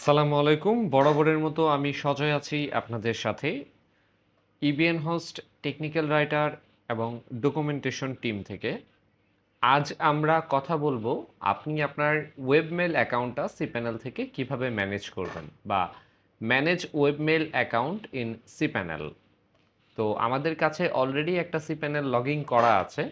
আসসালামু আলাইকুম। বরাবরের মতো আমি সজয় আছি আপনাদের সাথে। ইবিএন হোস্ট টেকনিক্যাল রাইটার এবং ডকুমেন্টেশন টিম থেকে। আজ আমরা কথা বলবো আপনি আপনার ওয়েবমেল অ্যাকাউন্টটা সিপ্যানেল থেকে কিভাবে ম্যানেজ করবেন বা manage webmail account in cPanel. তো আমাদের কাছে অলরেডি একটা সিপ্যানেল লগইন করা আছে।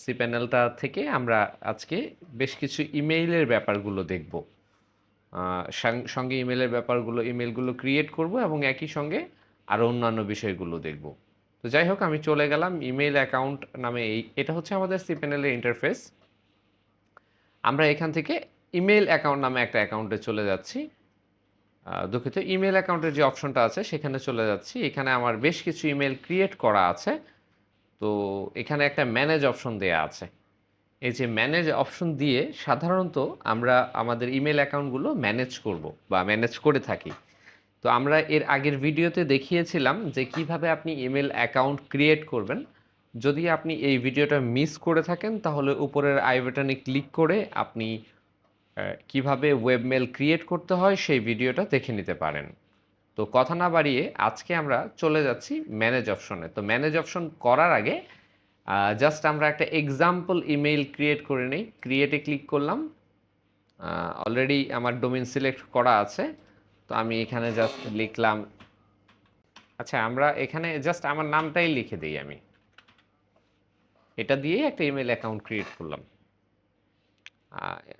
সিপ্যানেলটা থেকে আমরা আজকে বেশ কিছু ইমেইলের ব্যাপারগুলো দেখব। সঙ্গে ইমেলের ব্যাপারগুলো ইমেলগুলো ক্রিয়েট করব এবং একই সঙ্গে আরও অন্যান্য বিষয়গুলো দেখব। তো যাই হোক, আমি চলে গেলাম ইমেল অ্যাকাউন্ট নামে। এটা হচ্ছে আমাদের সিপ্যানেলের ইন্টারফেস। আমরা এখান থেকে ইমেল অ্যাকাউন্ট নামে একটা অ্যাকাউন্টে চলে যাচ্ছি। দুঃখিত, ইমেল অ্যাকাউন্টের যে অপশনটা আছে সেখানে চলে যাচ্ছি। এখানে আমার বেশ কিছু ইমেল ক্রিয়েট করা আছে। তো এখানে একটা ম্যানেজ অপশন দেয়া আছে। এই যে ম্যানেজ অপশন দিয়ে সাধারণত আমরা আমাদের ইমেল অ্যাকাউন্টগুলো ম্যানেজ করব বা ম্যানেজ করে থাকি। তো আমরা এর আগের ভিডিওতে দেখিয়েছিলাম যে কিভাবে আপনি ইমেল অ্যাকাউন্ট ক্রিয়েট করবেন। যদি আপনি এই ভিডিওটা মিস করে থাকেন তাহলে উপরের আই বাটনে ক্লিক করে আপনি কিভাবে ওয়েবমেল ক্রিয়েট করতে হয় সেই ভিডিওটা দেখে নিতে পারেন। তো কথা না বাড়িয়ে আজকে আমরা চলে যাচ্ছি ম্যানেজ অপশনে। তো ম্যানেজ অপশন করার আগে জাস্ট আমরা একটা এক্সাম্পল ইমেইল ক্রিয়েট করে নিই। ক্রিয়েটে ক্লিক করলাম। অলরেডি আমার ডোমেইন সিলেক্ট করা আছে। তো আমি এখানে জাস্ট লিখলাম, আচ্ছা আমরা এখানে জাস্ট আমার নামটাই লিখে দিই। আমি এটা দিয়েই একটা ইমেল অ্যাকাউন্ট ক্রিয়েট করলাম।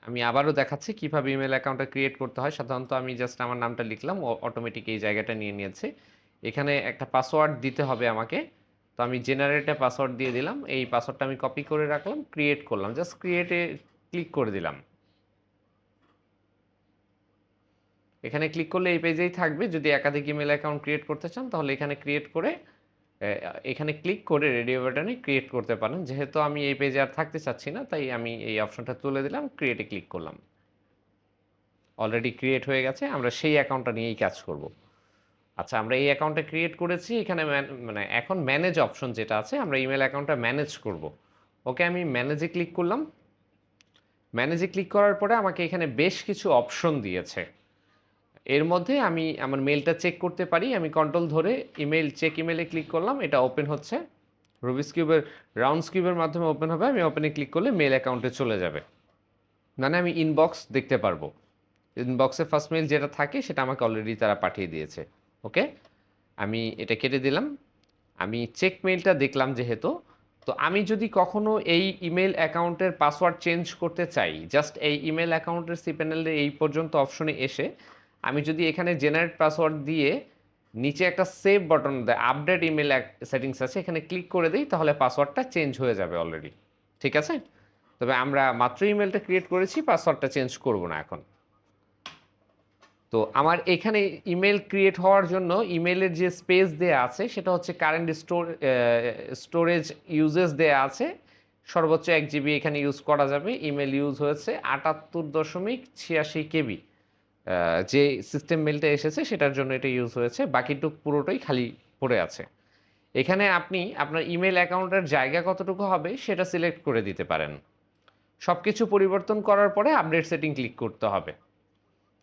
আমি আবারও দেখাচ্ছি কিভাবে ইমেল অ্যাকাউন্টটা ক্রিয়েট করতে হয়। সাধারণত আমি জাস্ট আমার নামটা লিখলাম, অটোমেটিক এই জায়গাটা নিয়ে নিয়েছে। এখানে একটা পাসওয়ার্ড দিতে হবে আমাকে। তো আমি জেনারেটে পাসওয়ার্ড দিয়ে দিলাম। এই পাসওয়ার্ডটা আমি কপি করে রাখলাম, ক্রিয়েট করলাম, জাস্ট ক্রিয়েটে ক্লিক করে দিলাম। এখানে ক্লিক করলে এই পেজেই থাকবে। যদি একাধিক ইমেল অ্যাকাউন্ট ক্রিয়েট করতে চান তাহলে এখানে ক্রিয়েট করে এখানে ক্লিক করে রেডিও বাটনে ক্রিয়েট করতে পারেন। যেহেতু আমি এই পেজে আর থাকতে চাচ্ছি না তাই আমি এই অপশনটা তুলে দিলাম, ক্রিয়েটে ক্লিক করলাম। অলরেডি ক্রিয়েট হয়ে গেছে। আমরা সেই অ্যাকাউন্টটা নিয়েই কাজ করব। আচ্ছা, আমরা এই অ্যাকাউন্টটা ক্রিয়েট করেছি। এখানে মানে এখন ম্যানেজ অপশন যেটা আছে, আমরা ইমেল অ্যাকাউন্টটা ম্যানেজ করব। ওকে, আমি ম্যানেজে ক্লিক করলাম। ম্যানেজে ক্লিক করার পরে আমাকে এখানে বেশ কিছু অপশন দিয়েছে। এর মধ্যে আমি আমার মেলটা চেক করতে পারি। আমি কন্ট্রোল ধরে চেক ইমেলে ক্লিক করলাম, এটা ওপেন হচ্ছে। রুবিক্স কিউবের রাউন্ডস কিউবের মাধ্যমে ওপেন হবে। আমি ওপেনে ক্লিক করলে মেল অ্যাকাউন্টে চলে যাবে। মানে আমি ইনবক্স দেখতে পারবো। ইনবক্সে ফার্স্ট মেইল যেটা থাকে সেটা আমাকে অলরেডি তারা পাঠিয়ে দিয়েছে। ওকে, আমি এটা কেটে দিলাম। আমি চেক মেইলটা দেখলাম যেহেতু। তো আমি যদি কখনো এই ইমেল অ্যাকাউন্টের পাসওয়ার্ড চেঞ্জ করতে চাই, জাস্ট এই ইমেল অ্যাকাউন্টের সিপ্যানেলের এই পর্যন্ত অপশনে এসে আমি যদি এখানে জেনারেট পাসওয়ার্ড দিয়ে নিচে একটা সেভ বাটন দেয়, আপডেট ইমেল সেটিংস আছে, এখানে ক্লিক করে দিই তাহলে পাসওয়ার্ডটা চেঞ্জ হয়ে যাবে অলরেডি। ঠিক আছে? তবে আমরা মাত্র ইমেলটা ক্রিয়েট করেছি, পাসওয়ার্ডটা চেঞ্জ করব না এখন। তো আমার এখানে ইমেল ক্রিয়েট হওয়ার জন্য ইমেলের যে স্পেস দেয়া আছে সেটা হচ্ছে কারেন্ট স্টোরেজ ইউজেস দেয়া আছে। সর্বোচ্চ 1 জিবি এখানে ইউজ করা যাবে। ইমেল ইউজ হয়েছে 78.86 কেবি। যে সিস্টেম মেলটা এসেছে সেটার জন্য এটা ইউজ হয়েছে। বাকিটুক পুরোটাই খালি পড়ে আছে। এখানে আপনি আপনার ইমেল অ্যাকাউন্টের জায়গা কতটুকু হবে সেটা সিলেক্ট করে দিতে পারেন। সব কিছু পরিবর্তন করার পরে আপডেট সেটিং ক্লিক করতে হবে।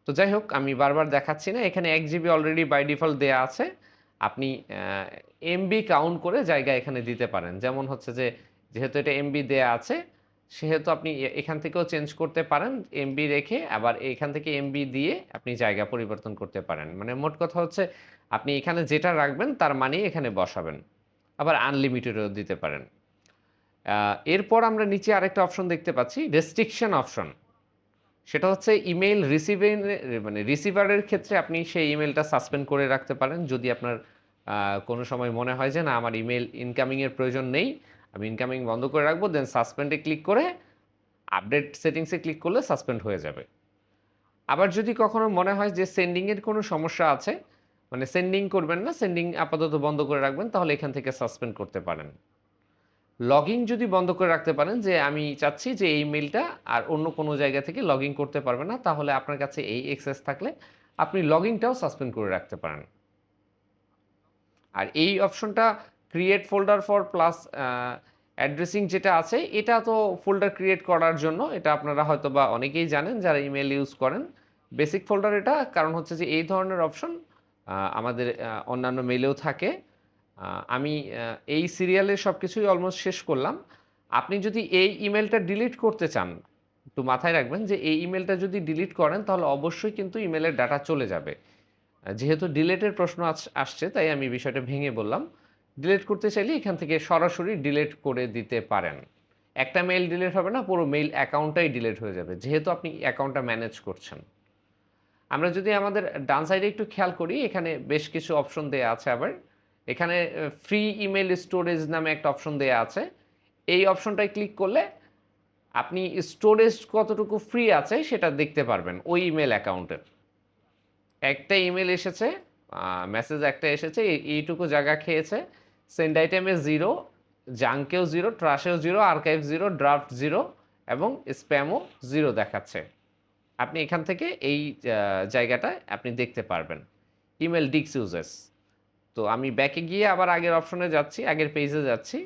তো যাই হোক, আমি বারবার দেখাচ্ছি না। এখানে 1 জিবি অলরেডি বাই ডিফল্ট দেয়া আছে। আপনি এমবি কাউন্ট করে জায়গা এখানে দিতে পারেন। যেমন হচ্ছে যে, যেহেতু এটা এমবি দেয়া আছে সেহেতু আপনি এখান থেকেও চেঞ্জ করতে পারেন। এমবি রেখে আবার এখান থেকে এমবি দিয়ে আপনি জায়গা পরিবর্তন করতে পারেন। মানে মোট কথা হচ্ছে আপনি এখানে যেটা রাখবেন তার মানেই এখানে বসাবেন। আবার আনলিমিটেডও দিতে পারেন। এরপর আমরা নিচে আরেকটা অপশন দেখতে পাচ্ছি, রেস্ট্রিকশন অপশন। সেটা হচ্ছে ইমেইল মানে রিসিভারের ক্ষেত্রে আপনি সেই ইমেলটা সাসপেন্ড করে রাখতে পারেন। যদি আপনার কোনো সময় মনে হয় যে না, আমার ইমেল ইনকামিংয়ের প্রয়োজন নেই, আমি ইনকামিং বন্ধ করে রাখবো, দেন সাসপেন্ডে ক্লিক করে আপডেট সেটিংসে ক্লিক করলে সাসপেন্ড হয়ে যাবে। আবার যদি কখনো মনে হয় যে সেন্ডিংয়ের কোনো সমস্যা আছে, মানে সেন্ডিং করবেন না, সেন্ডিং আপাতত বন্ধ করে রাখবেন, তাহলে এখান থেকে সাসপেন্ড করতে পারেন। লগইন যদি বন্ধ করে রাখতে পারেন যে আমি চাচ্ছি যে এই মেইলটা আর অন্য কোনো জায়গা থেকে লগইন করতে পারবে না, তাহলে আপনার কাছে এই অ্যাক্সেস থাকলে আপনি লগইনটাও সাসপেন্ড করে রাখতে পারেন। আর এই অপশনটা create folder for plus addressing যেটা আছে, এটা তো ফোল্ডার ক্রিয়েট করার জন্য। এটা আপনারা হয়তোবা অনেকেই জানেন যারা ইমেল ইউজ করেন। বেসিক ফোল্ডার এটা, কারণ হচ্ছে যে এই ধরনের অপশন আমাদের অন্যান্য মেইলেও থাকে। আমি এই সিরিয়ালের সব কিছুই অলমোস্ট শেষ করলাম। আপনি যদি এই ইমেলটা ডিলিট করতে চান, একটু মাথায় রাখবেন যে এই ইমেলটা যদি ডিলিট করেন তাহলে অবশ্যই কিন্তু ইমেলের ডাটা চলে যাবে। যেহেতু ডিলেটের প্রশ্ন আসছে তাই আমি বিষয়টা ভেঙে বললাম। ডিলিট করতে চাইলে এখান থেকে সরাসরি ডিলিট করে দিতে পারেন। একটা মেইল ডিলিট হবে না, পুরো মেইল অ্যাকাউন্টটাই ডিলিট হয়ে যাবে, যেহেতু আপনি অ্যাকাউন্টটা ম্যানেজ করছেন। আমরা যদি আমাদের ডান সাইডে একটু খেয়াল করি, এখানে বেশ কিছু অপশন দেয়া আছে আবার। এখানে ফ্রি ইমেল স্টোরেজ নামে একটা অপশন দেয়া আছে। এই অপশনটায় ক্লিক করলে আপনি স্টোরেজ কতটুকু ফ্রি আছে সেটা দেখতে পারবেন ওই ইমেল অ্যাকাউন্টের। একটা ইমেল এসেছে, মেসেজ একটা এসেছে, এইটুকু জায়গা খেয়েছে। সেন্ড আইটেমে 0, জাঙ্কেও 0, ট্রাশেও 0, আর্কাইভ 0, ড্রাফট 0 এবং স্প্যামও 0 দেখাচ্ছে। আপনি এখান থেকে এই জায়গাটায় আপনি দেখতে পারবেন ইমেল ডিস্ক ইউজেস। তো আমি ব্যাকে গিয়ে আবার আগের অপশনে যাচ্ছি, আগের পেজে যাচ্ছি।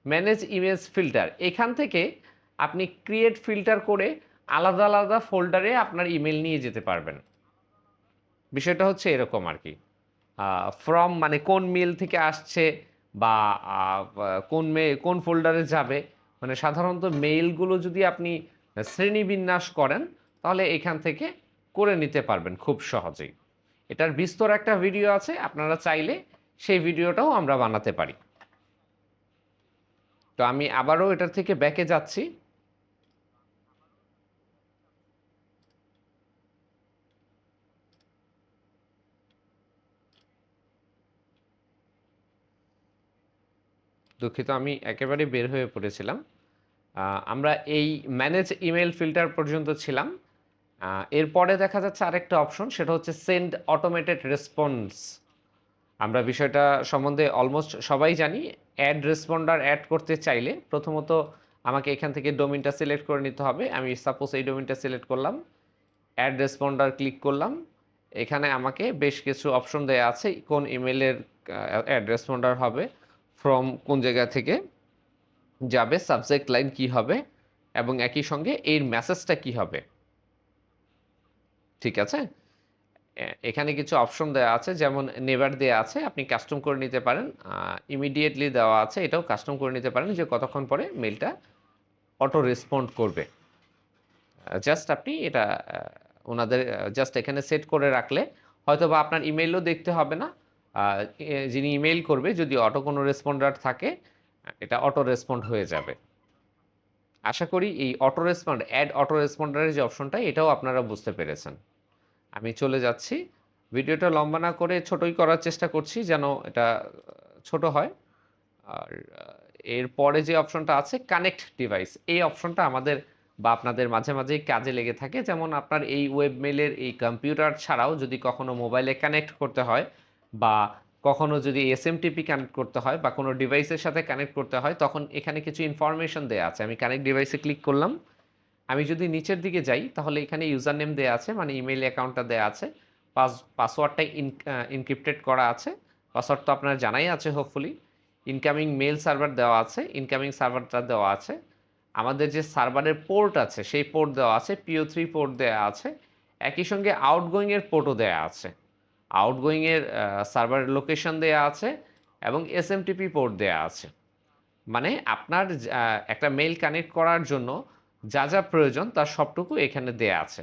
ম্যানেজ ইমেজ ফিল্টার, এখান থেকে আপনি ক্রিয়েট ফিল্টার করে আলাদা আলাদা ফোল্ডারে আপনার ইমেল নিয়ে যেতে পারবেন। বিষয়টা হচ্ছে এরকম আর কি। ফ্রম মানে কোন মেল থেকে আসছে বা কোন ফোল্ডারে যাবে, মানে সাধারণত মেইলগুলো যদি আপনি শ্রেণীবিন্যাস করেন তাহলে এখান থেকে করে নিতে পারবেন খুব সহজেই। এটার বিস্তর একটা ভিডিও আছে, আপনারা চাইলে সেই ভিডিওটাও আমরা বানাতে পারি। তো আমি আবারও এটার থেকে ব্যাকে যাচ্ছি। দুঃখিত, আমি একেবারে বের হয়ে পড়েছিলাম। আমরা এই ম্যানেজ ইমেল ফিল্টার পর্যন্ত ছিলাম। এরপরে দেখা যাচ্ছে আরেকটা অপশন, সেটা হচ্ছে সেন্ড অটোমেটেড রেসপন্স। আমরা বিষয়টা সম্বন্ধে অলমোস্ট সবাই জানি। অ্যাড রেসপন্ডার অ্যাড করতে চাইলে প্রথমত আমাকে এখান থেকে ডোমেইনটা সিলেক্ট করে নিতে হবে। আমি সাপোজ এই ডোমেইনটা সিলেক্ট করলাম, অ্যাড রেসপন্ডার ক্লিক করলাম। এখানে আমাকে বেশ কিছু অপশন দেওয়া আছে কোন ইমেলের অ্যাড রেসপন্ডার হবে, ফ্রম কোন জায়গা থেকে যাবে, সাবজেক্ট লাইন কি হবে এবং একই সঙ্গে এর মেসেজটা কি হবে। ঠিক আছে, এখানে কিছু অপশন দেওয়া আছে, যেমন নেভার দেওয়া আছে, আপনি কাস্টম করে নিতে পারেন। ইমিডিয়েটলি দেওয়া আছে, এটাও কাস্টম করে নিতে পারেন যে কতক্ষণ পরে মেলটা অটো রেসপন্ড করবে। জাস্ট আপনি এটা ওনাদের জাস্ট এখানে সেট করে রাখলে হয়তো বা আপনার ইমেলও দেখতে হবে না। যিনি ইমেল করবে যদি অটো কোনো রেসপন্ডার থাকে, এটা অটো রেসপন্ড হয়ে যাবে। আশা করি এই অটো রেসপন্ড, অ্যাড অটো রেসপন্ডারের যে অপশনটা, এটাও আপনারা বুঝতে পেরেছেন। আমি চলে যাচ্ছি, ভিডিওটা লম্বা না করে ছোটই করার চেষ্টা করছি যেন এটা ছোট হয়। আর এরপরে যে অপশনটা আছে কানেক্ট ডিভাইস, এই অপশনটা আমাদের বা আপনাদের মাঝে মাঝেই কাজে লেগে থাকে। যেমন আপনার এই ওয়েব মেলের এই কম্পিউটার ছাড়াও যদি কখনো মোবাইলে কানেক্ট করতে হয় বা কখনো যদি এসএমটিপি কানেক্ট করতে হয় বা কোনো ডিভাইসের সাথে কানেক্ট করতে হয়, তখন এখানে কিছু ইনফরমেশন দেওয়া আছে। আমি কানেক্ট ডিভাইসে ক্লিক করলাম। আমি যদি নিচের দিকে যাই তাহলে এখানে ইউজার নেম দেওয়া আছে, মানে ইমেল অ্যাকাউন্টটা দেওয়া আছে। পাসওয়ার্ডটাই ইনক্রিপ্টেড করা আছে। পাসওয়ার্ড তো আপনার জানাই আছে হোপফুলি। ইনকামিং মেল সার্ভার দেওয়া আছে, ইনকামিং সার্ভারটা দেওয়া আছে। আমাদের যে সার্ভারের পোর্ট আছে সেই পোর্ট দেওয়া আছে, PO3 পোর্ট দেওয়া আছে। একই সঙ্গে আউটগোয়িংয়ের পোর্টও দেওয়া আছে। আউটগোয়িংয়ের সার্ভারের লোকেশন দেওয়া আছে এবং এসএমটিপি পোর্ট দেওয়া আছে। মানে আপনার একটা মেইল কানেক্ট করার জন্য যা যা প্রয়োজন তার সবটুকু এখানে দেয়া আছে।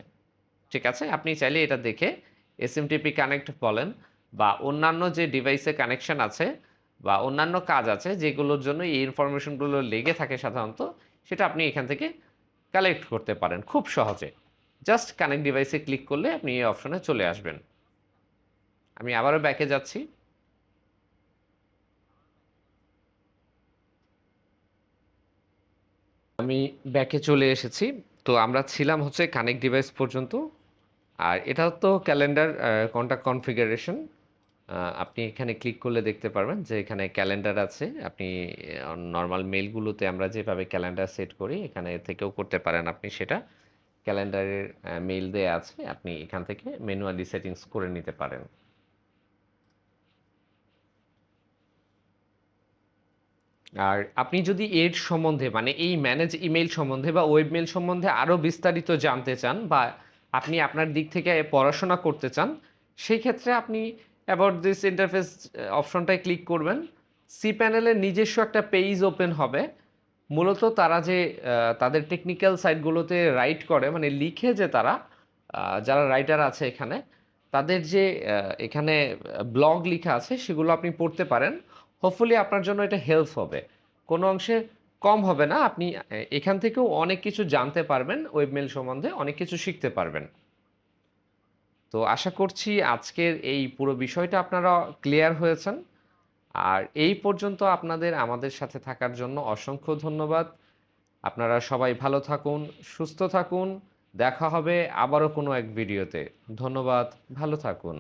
ঠিক আছে, আপনি চাইলে এটা দেখে এসএমটিপি কানেক্ট বলেন বা অন্যান্য যে ডিভাইসে কানেকশন আছে বা অন্যান্য কাজ আছে যেগুলোর জন্য এই ইনফরমেশনগুলো লেগে থাকে সাধারণত, সেটা আপনি এখান থেকে কালেক্ট করতে পারেন খুব সহজে। জাস্ট কানেক্ট ডিভাইসে ক্লিক করলে আপনি এই অপশনে চলে আসবেন। আমি আবারও ব্যাকে যাচ্ছি। আমি ব্যাকে চলে এসেছি। তো আমরা ছিলাম হচ্ছে কানেক্ট ডিভাইস পর্যন্ত। আর এটা তো ক্যালেন্ডার কন্টাক্ট কনফিগারেশন। আপনি এখানে ক্লিক করলে দেখতে পারবেন যে এখানে ক্যালেন্ডার আছে। আপনি নরমাল মেইলগুলোতে আমরা যেভাবে ক্যালেন্ডার সেট করি এখানে থেকেও করতে পারেন আপনি সেটা। ক্যালেন্ডারের মেইল দেয়া আছে। আপনি এখান থেকে ম্যানুয়ালি সেটিংস করে নিতে পারেন। আর আপনি যদি এর সম্বন্ধে মানে এই ম্যানেজ ইমেইল সম্বন্ধে বা ওয়েব মেইল সম্বন্ধে আরও বিস্তারিত জানতে চান বা আপনি আপনার দিক থেকে পড়াশোনা করতে চান, সেই ক্ষেত্রে আপনি অ্যাবাউট দিস ইন্টারফেস অপশনটায় ক্লিক করবেন। cPanel-এর নিজস্ব একটা পেজ ওপেন হবে। মূলত তারা যে তাদের টেকনিক্যাল সাইটগুলোতে রাইট করে, মানে লিখে যে তারা যারা রাইটার আছে এখানে, তাদের যে এখানে ব্লগ লিখা আছে সেগুলো আপনি পড়তে পারেন। হোপফুলি আপনার জন্য এটা হেল্প হবে। কোনো অংশে কম হবে না। আপনি এখান থেকেও অনেক কিছু জানতে পারবেন, ওয়েবমেল সম্বন্ধে অনেক কিছু শিখতে পারবেন। তো আশা করছি আজকের এই পুরো বিষয়টা আপনারা ক্লিয়ার হয়েছেন। আর এই পর্যন্ত আপনাদের আমাদের সাথে থাকার জন্য অসংখ্য ধন্যবাদ। আপনারা সবাই ভালো থাকুন, সুস্থ থাকুন। দেখা হবে আবারও কোনো এক ভিডিওতে। ধন্যবাদ, ভালো থাকুন।